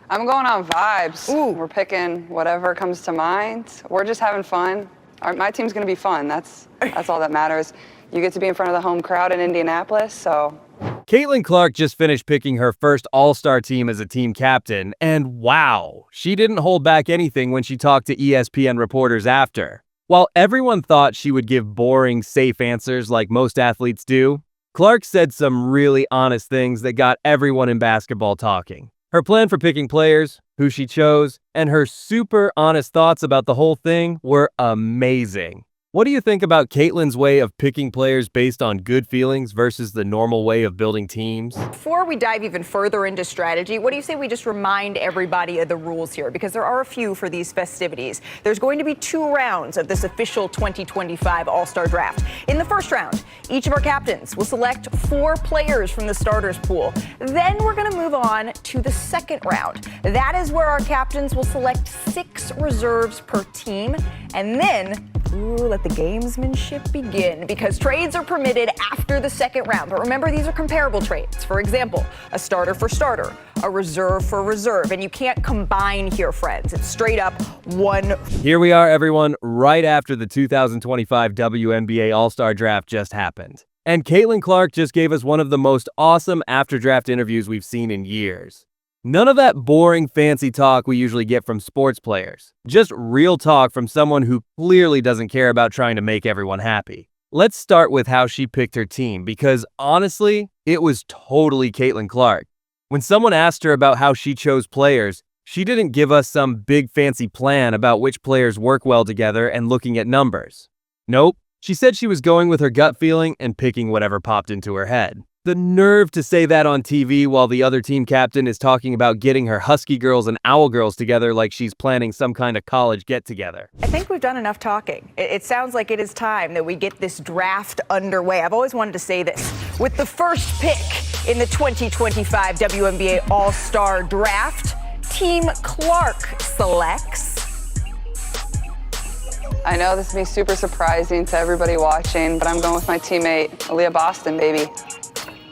I'm going on vibes. Ooh. We're picking whatever comes to mind. We're just having fun. My team's going to be fun. That's all that matters. You get to be in front of the home crowd in Indianapolis, so. Caitlin Clark just finished picking her first All-Star team as a team captain, and wow, she didn't hold back anything when she talked to ESPN reporters after. While everyone thought she would give boring, safe answers like most athletes do, Clark said some really honest things that got everyone in basketball talking. Her plan for picking players, who she chose, and her super honest thoughts about the whole thing were amazing. What do you think about Caitlin's way of picking players based on good feelings versus the normal way of building teams? Before we dive even further into strategy, what do you say we just remind everybody of the rules here? Because there are a few for these festivities. There's going to be 2 rounds of this official 2025 All-Star Draft. In the first round, each of our captains will select 4 players from the starters pool. Then we're going to move on to the second round. That is where our captains will select 6 reserves per team. And then, let the gamesmanship begin, because trades are permitted after the second round. But remember, these are comparable trades. For example, a starter for starter, a reserve for reserve. And you can't combine here, friends. It's straight up one. Here we are, everyone, right after the 2025 WNBA All-Star Draft just happened. And Caitlin Clark just gave us one of the most awesome after-draft interviews we've seen in years. None of that boring, fancy talk we usually get from sports players. Just real talk from someone who clearly doesn't care about trying to make everyone happy. Let's start with how she picked her team, because honestly, it was totally Caitlin Clark. When someone asked her about how she chose players, she didn't give us some big fancy plan about which players work well together and looking at numbers. Nope, she said she was going with her gut feeling and picking whatever popped into her head. The nerve to say that on TV while the other team captain is talking about getting her Husky girls and Owl girls together like she's planning some kind of college get-together. I think we've done enough talking. It sounds like it is time that we get this draft underway. I've always wanted to say this. With the first pick in the 2025 WNBA All-Star Draft, Team Clark selects. I know this will be super surprising to everybody watching, but I'm going with my teammate, Aaliyah Boston, baby.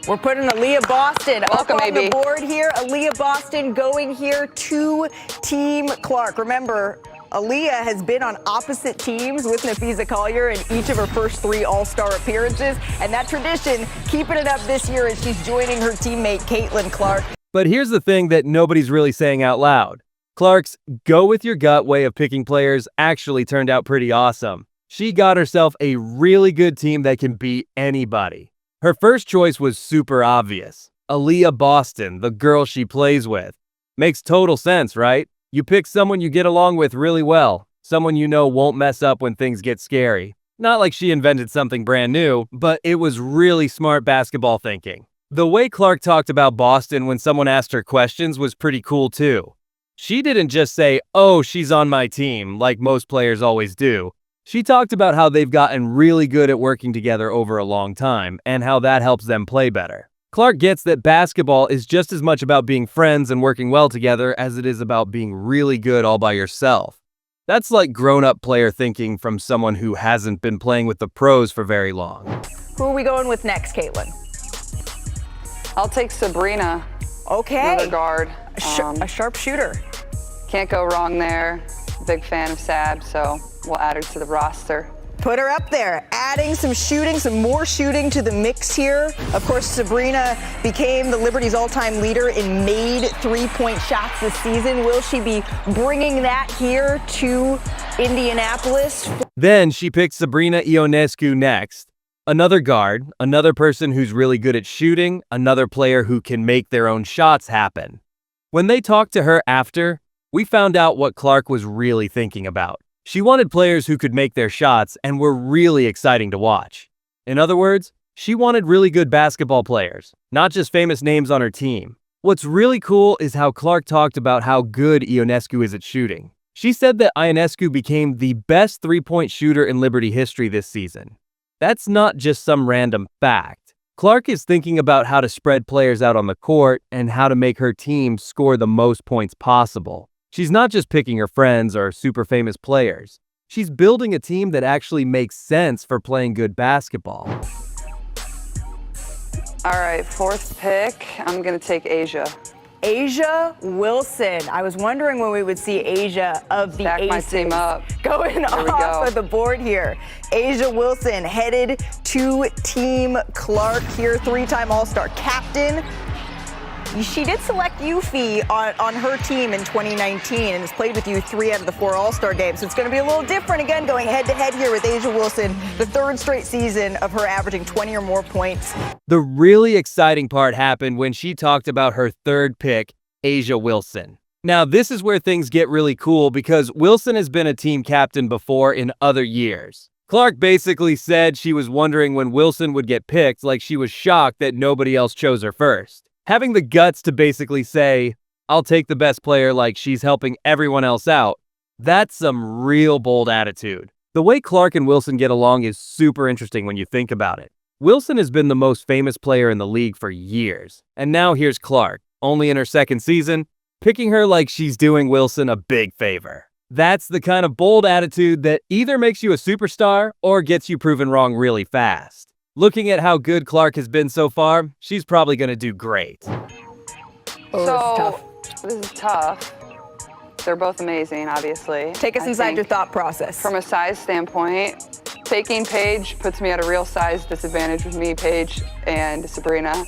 We're putting Aaliyah Boston Welcome, up on baby. the board here. Aaliyah Boston going here to Team Clark. Remember, Aaliyah has been on opposite teams with Napheesa Collier in each of her first 3 All-Star appearances. And that tradition, keeping it up this year as she's joining her teammate, Caitlin Clark. But here's the thing that nobody's really saying out loud. Clark's go with your gut way of picking players actually turned out pretty awesome. She got herself a really good team that can beat anybody. Her first choice was super obvious. Aaliyah Boston, the girl she plays with. Makes total sense, right? You pick someone you get along with really well, someone you know won't mess up when things get scary. Not like she invented something brand new, but it was really smart basketball thinking. The way Clark talked about Boston when someone asked her questions was pretty cool too. She didn't just say, "Oh, she's on my team," like most players always do. She talked about how they've gotten really good at working together over a long time, and how that helps them play better. Clark gets that basketball is just as much about being friends and working well together as it is about being really good all by yourself. That's like grown-up player thinking from someone who hasn't been playing with the pros for very long. Who are we going with next, Caitlin? I'll take Sabrina. Okay. Another guard. A sharp shooter. Can't go wrong there. Big fan of Sab, so we'll add her to the roster. Put her up there, adding some shooting, some more shooting to the mix here. Of course, Sabrina became the Liberty's all-time leader in made 3-point shots this season. Will she be bringing that here to Indianapolis? Then she picked Sabrina Ionescu next. Another guard, another person who's really good at shooting, another player who can make their own shots happen. When they talked to her after, we found out what Clark was really thinking about. She wanted players who could make their shots and were really exciting to watch. In other words, she wanted really good basketball players, not just famous names on her team. What's really cool is how Clark talked about how good Ionescu is at shooting. She said that Ionescu became the best 3-point shooter in Liberty history this season. That's not just some random fact. Clark is thinking about how to spread players out on the court and how to make her team score the most points possible. She's not just picking her friends or super famous players. She's building a team that actually makes sense for playing good basketball. All right, 4th pick, I'm going to take Asia. A'ja Wilson. I was wondering when we would see A'ja of the Back my Aces team up. going off of the board here. A'ja Wilson headed to Team Clark here, 3-time All-Star captain. She did select Yuffie on her team in 2019 and has played with you 3 out of the 4 All-Star games. So it's going to be a little different again going head-to-head here with A'ja Wilson, the 3rd straight season of her averaging 20 or more points. The really exciting part happened when she talked about her 3rd pick, A'ja Wilson. Now, this is where things get really cool because Wilson has been a team captain before in other years. Clark basically said she was wondering when Wilson would get picked, like she was shocked that nobody else chose her first. Having the guts to basically say, I'll take the best player like she's helping everyone else out, that's some real bold attitude. The way Clark and Wilson get along is super interesting when you think about it. Wilson has been the most famous player in the league for years, and now here's Clark, only in her 2nd season, picking her like she's doing Wilson a big favor. That's the kind of bold attitude that either makes you a superstar or gets you proven wrong really fast. Looking at how good Clark has been so far, she's probably going to do great. So, this is tough. They're both amazing, obviously. Take us inside your thought process. From a size standpoint, taking Paige puts me at a real size disadvantage with me, Paige, and Sabrina.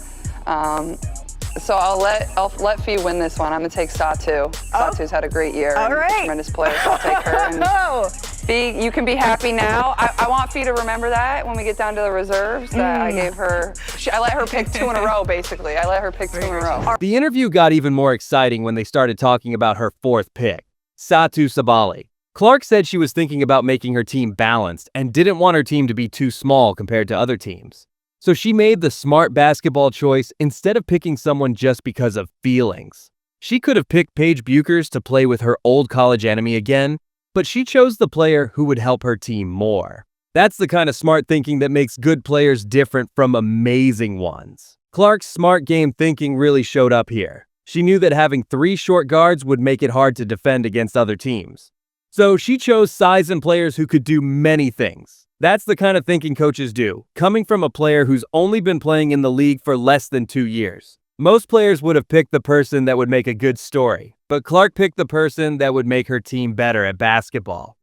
So I'll let Fee win this one. I'm gonna take Satu. Satu's had a great year. All right. Tremendous player, so I'll take her. And Fee, you can be happy now. I want Fee to remember that when we get down to the reserves. That I gave her. I let her pick 2 in a row. Basically, I let her pick 2 in a row. The interview got even more exciting when they started talking about her 4th pick, Satu Sabali. Clark said she was thinking about making her team balanced and didn't want her team to be too small compared to other teams. So she made the smart basketball choice instead of picking someone just because of feelings. She could have picked Paige Buchers to play with her old college enemy again, but she chose the player who would help her team more. That's the kind of smart thinking that makes good players different from amazing ones. Clark's smart game thinking really showed up here. She knew that having 3 short guards would make it hard to defend against other teams. So she chose size and players who could do many things. That's the kind of thinking coaches do, coming from a player who's only been playing in the league for less than 2 years. Most players would have picked the person that would make a good story, but Clark picked the person that would make her team better at basketball.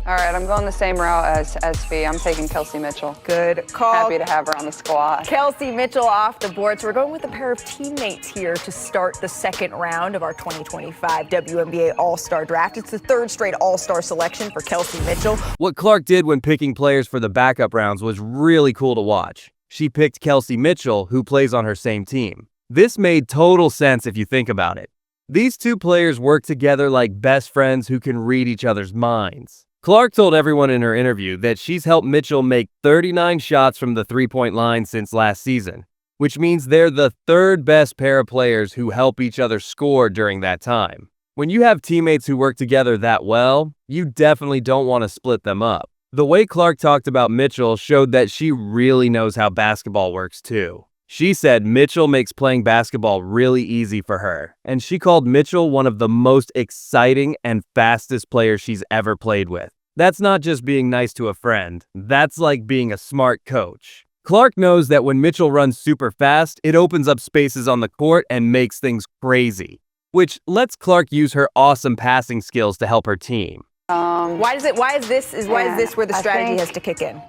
All right, I'm going the same route as Fee. I'm taking Kelsey Mitchell. Good call. Happy to have her on the squad. Kelsey Mitchell off the board. So we're going with a pair of teammates here to start the 2nd round of our 2025 WNBA All-Star Draft. It's the 3rd straight All-Star selection for Kelsey Mitchell. What Clark did when picking players for the backup rounds was really cool to watch. She picked Kelsey Mitchell, who plays on her same team. This made total sense if you think about it. These 2 players work together like best friends who can read each other's minds. Clark told everyone in her interview that she's helped Mitchell make 39 shots from the 3-point line since last season, which means they're the 3rd best pair of players who help each other score during that time. When you have teammates who work together that well, you definitely don't want to split them up. The way Clark talked about Mitchell showed that she really knows how basketball works too. She said Mitchell makes playing basketball really easy for her, and she called Mitchell one of the most exciting and fastest players she's ever played with. That's not just being nice to a friend, that's like being a smart coach. Clark knows that when Mitchell runs super fast, it opens up spaces on the court and makes things crazy, which lets Clark use her awesome passing skills to help her team. Why is this where the strategy has to kick in?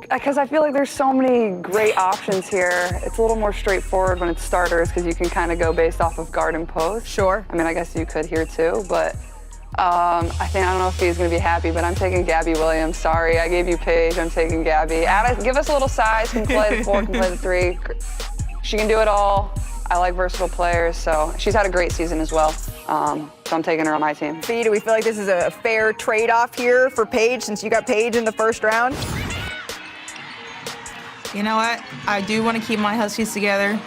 Because I feel like there's so many great options here. It's a little more straightforward when it's starters because you can kind of go based off of guard and post. Sure. I mean, I guess you could here too, but I don't know if he's going to be happy, but I'm taking Gabby Williams. Sorry, I gave you Paige. I'm taking Gabby. Give us a little size. Can play the 4, can play the 3. She can do it all. I like versatile players, so she's had a great season as well. So I'm taking her on my team. Fee, do we feel like this is a fair trade-off here for Paige since you got Paige in the 1st round? You know what? I do want to keep my Huskies together.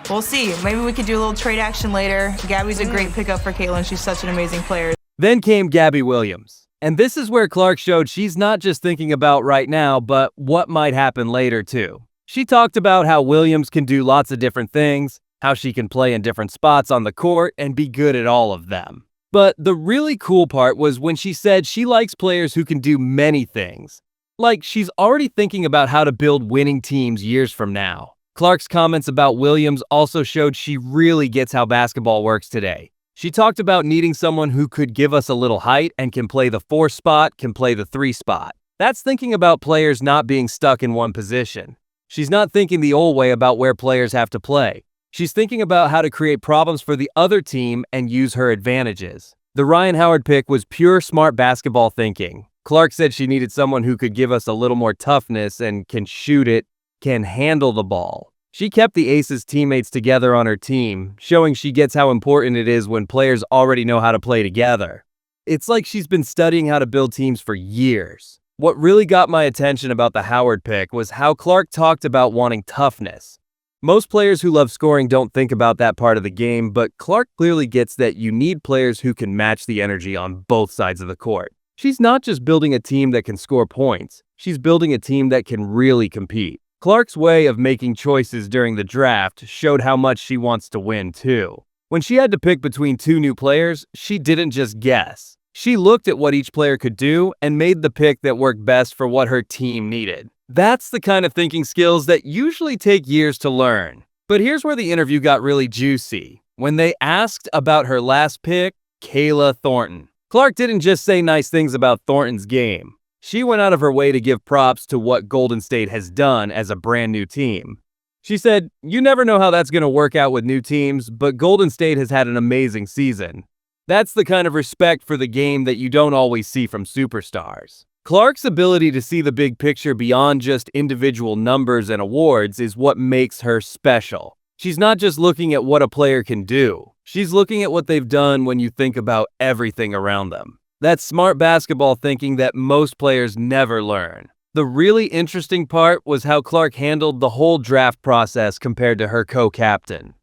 We'll see. Maybe we could do a little trade action later. Gabby's a great pickup for Caitlin. She's such an amazing player. Then came Gabby Williams. And this is where Clark showed she's not just thinking about right now, but what might happen later too. She talked about how Williams can do lots of different things, how she can play in different spots on the court and be good at all of them. But the really cool part was when she said she likes players who can do many things. Like, she's already thinking about how to build winning teams years from now. Clark's comments about Williams also showed she really gets how basketball works today. She talked about needing someone who could give us a little height and can play the 4 spot, can play the 3 spot. That's thinking about players not being stuck in one position. She's not thinking the old way about where players have to play. She's thinking about how to create problems for the other team and use her advantages. The Ryan Howard pick was pure smart basketball thinking. Clark said she needed someone who could give us a little more toughness and can shoot it, can handle the ball. She kept the Aces teammates together on her team, showing she gets how important it is when players already know how to play together. It's like she's been studying how to build teams for years. What really got my attention about the Howard pick was how Clark talked about wanting toughness. Most players who love scoring don't think about that part of the game, but Clark clearly gets that you need players who can match the energy on both sides of the court. She's not just building a team that can score points, she's building a team that can really compete. Clark's way of making choices during the draft showed how much she wants to win too. When she had to pick between 2 new players, she didn't just guess. She looked at what each player could do and made the pick that worked best for what her team needed. That's the kind of thinking skills that usually take years to learn. But here's where the interview got really juicy. When they asked about her last pick, Kayla Thornton. Clark didn't just say nice things about Thornton's game. She went out of her way to give props to what Golden State has done as a brand new team. She said, "You never know how that's going to work out with new teams, but Golden State has had an amazing season. That's the kind of respect for the game that you don't always see from superstars." Clark's ability to see the big picture beyond just individual numbers and awards is what makes her special. She's not just looking at what a player can do. She's looking at what they've done when you think about everything around them. That's smart basketball thinking that most players never learn. The really interesting part was how Clark handled the whole draft process compared to her co-captain.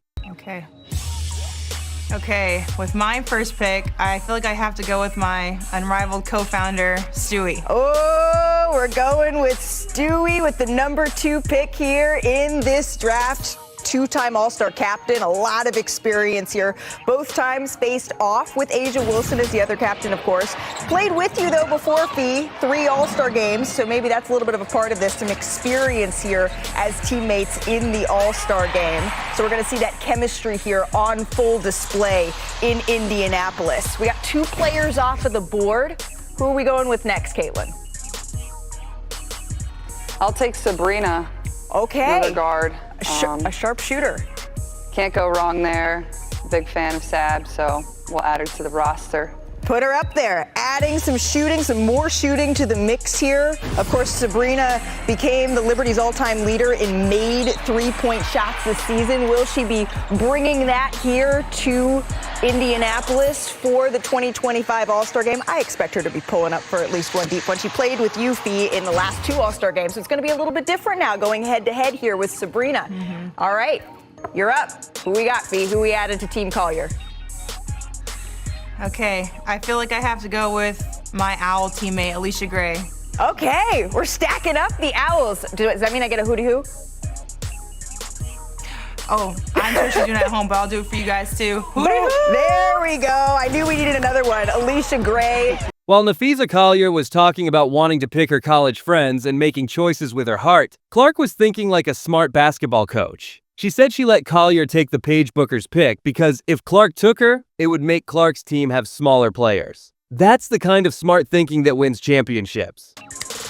Okay, with my first pick, I feel like I have to go with my unrivaled co-founder, Stewie. Oh, we're going with Stewie with the number 2 pick here in this draft. 2-time All-Star captain, a lot of experience here. Both times faced off with Asia Wilson as the other captain, of course. Played with you, though, before Fee, 3 All-Star games, so maybe that's a little bit of a part of this, some experience here as teammates in the All-Star game. So we're going to see that chemistry here on full display in Indianapolis. We got 2 players off of the board. Who are we going with next, Caitlin? I'll take Sabrina. Okay. Another guard. A sharp shooter. Can't go wrong there. Big fan of Sab, so we'll add her to the roster. Put her up there, adding some shooting, some more shooting to the mix here. Of course, Sabrina became the Liberty's all-time leader in made 3-point shots this season. Will she be bringing that here to Indianapolis for the 2025 All-Star game? I expect her to be pulling up for at least one deep one. She played with Yuffie in the last 2 All-Star games, so it's going to be a little bit different now going head-to-head here with Sabrina. All right, you're up. Who we got, Fee? Who we added to Team Collier? Okay, I feel like I have to go with my Owl teammate, Alicia Gray. Okay, we're stacking up the Owls. Does that mean I get a hootie-hoo? Oh, I'm sure she's doing it at home, but I'll do it for you guys too. Hootie-hoo! There we go. I knew we needed another one. Alicia Gray. While Nafisa Collier was talking about wanting to pick her college friends and making choices with her heart, Clark was thinking like a smart basketball coach. She said she let Collier take the Paige Booker's pick because if Clark took her, it would make Clark's team have smaller players. That's the kind of smart thinking that wins championships.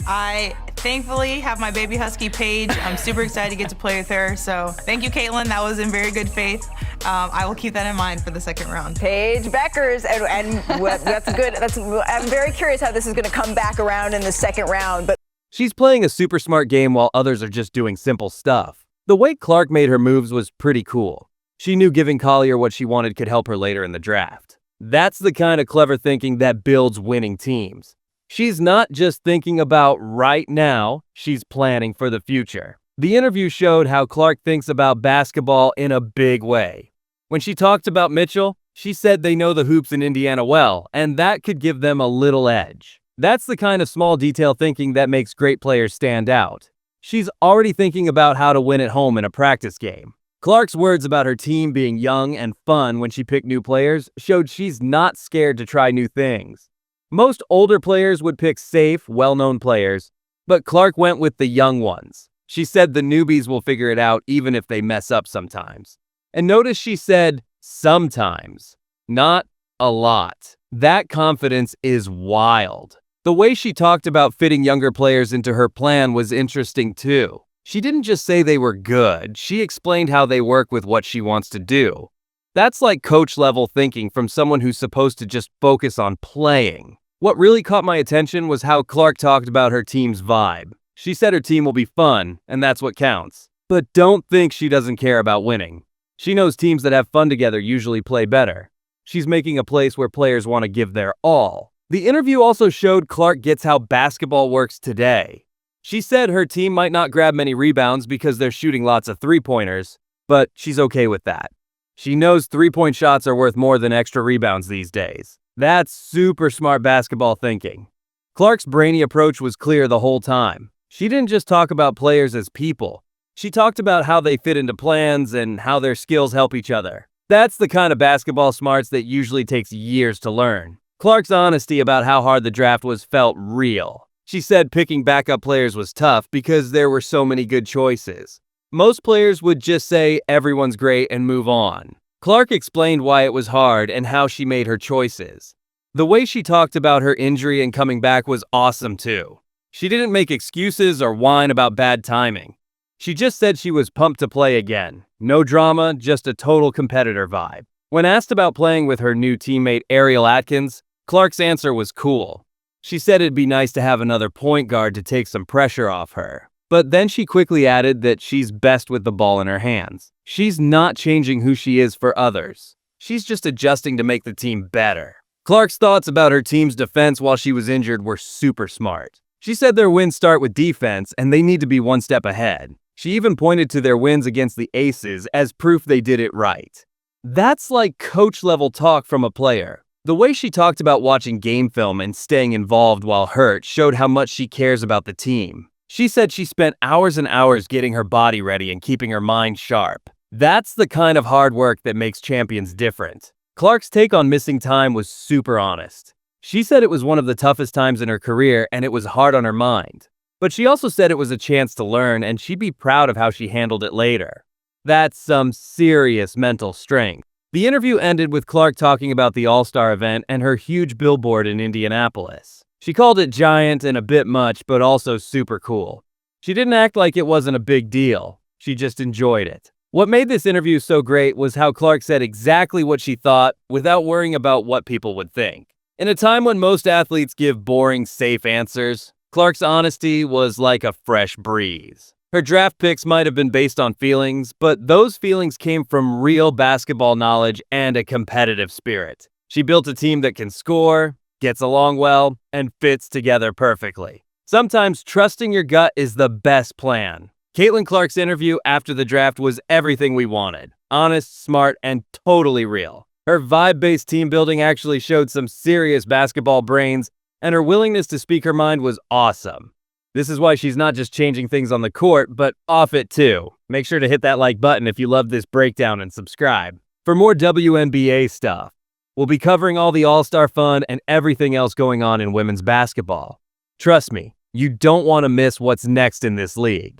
I thankfully have my baby husky Paige. I'm super excited to get to play with her. So thank you, Caitlin. That was in very good faith. I will keep that in mind for the second round. Paige Beckers, and that's good. I'm very curious how this is going to come back around in the second round. But she's playing a super smart game while others are just doing simple stuff. The way Clark made her moves was pretty cool. She knew giving Collier what she wanted could help her later in the draft. That's the kind of clever thinking that builds winning teams. She's not just thinking about right now, she's planning for the future. The interview showed how Clark thinks about basketball in a big way. When she talked about Mitchell, she said they know the hoops in Indiana well, and that could give them a little edge. That's the kind of small detail thinking that makes great players stand out. She's already thinking about how to win at home in a practice game. Clark's words about her team being young and fun when she picked new players showed she's not scared to try new things. Most older players would pick safe, well-known players, but Clark went with the young ones. She said the newbies will figure it out even if they mess up sometimes. And notice she said sometimes, not a lot. That confidence is wild. The way she talked about fitting younger players into her plan was interesting too. She didn't just say they were good, she explained how they work with what she wants to do. That's like coach-level thinking from someone who's supposed to just focus on playing. What really caught my attention was how Clark talked about her team's vibe. She said her team will be fun, and that's what counts. But don't think she doesn't care about winning. She knows teams that have fun together usually play better. She's making a place where players want to give their all. The interview also showed Clark gets how basketball works today. She said her team might not grab many rebounds because they're shooting lots of three-pointers, but she's okay with that. She knows three-point shots are worth more than extra rebounds these days. That's super smart basketball thinking. Clark's brainy approach was clear the whole time. She didn't just talk about players as people. She talked about how they fit into plans and how their skills help each other. That's the kind of basketball smarts that usually takes years to learn. Clark's honesty about how hard the draft was felt real. She said picking backup players was tough because there were so many good choices. Most players would just say everyone's great and move on. Clark explained why it was hard and how she made her choices. The way she talked about her injury and coming back was awesome too. She didn't make excuses or whine about bad timing. She just said she was pumped to play again. No drama, just a total competitor vibe. When asked about playing with her new teammate Ariel Atkins, Clark's answer was cool. She said it'd be nice to have another point guard to take some pressure off her. But then she quickly added that she's best with the ball in her hands. She's not changing who she is for others. She's just adjusting to make the team better. Clark's thoughts about her team's defense while she was injured were super smart. She said their wins start with defense and they need to be one step ahead. She even pointed to their wins against the Aces as proof they did it right. That's like coach-level talk from a player. The way she talked about watching game film and staying involved while hurt showed how much she cares about the team. She said she spent hours and hours getting her body ready and keeping her mind sharp. That's the kind of hard work that makes champions different. Clark's take on missing time was super honest. She said it was one of the toughest times in her career and it was hard on her mind. But she also said it was a chance to learn and she'd be proud of how she handled it later. That's some serious mental strength. The interview ended with Clark talking about the All-Star event and her huge billboard in Indianapolis. She called it giant and a bit much, but also super cool. She didn't act like it wasn't a big deal. She just enjoyed it. What made this interview so great was how Clark said exactly what she thought without worrying about what people would think. In a time when most athletes give boring, safe answers, Clark's honesty was like a fresh breeze. Her draft picks might have been based on feelings, but those feelings came from real basketball knowledge and a competitive spirit. She built a team that can score, gets along well, and fits together perfectly. Sometimes trusting your gut is the best plan. Caitlin Clark's interview after the draft was everything we wanted. Honest, smart, and totally real. Her vibe-based team building actually showed some serious basketball brains, and her willingness to speak her mind was awesome. This is why she's not just changing things on the court, but off it too. Make sure to hit that like button if you love this breakdown and subscribe. For more WNBA stuff, we'll be covering all the All-Star fun and everything else going on in women's basketball. Trust me, you don't want to miss what's next in this league.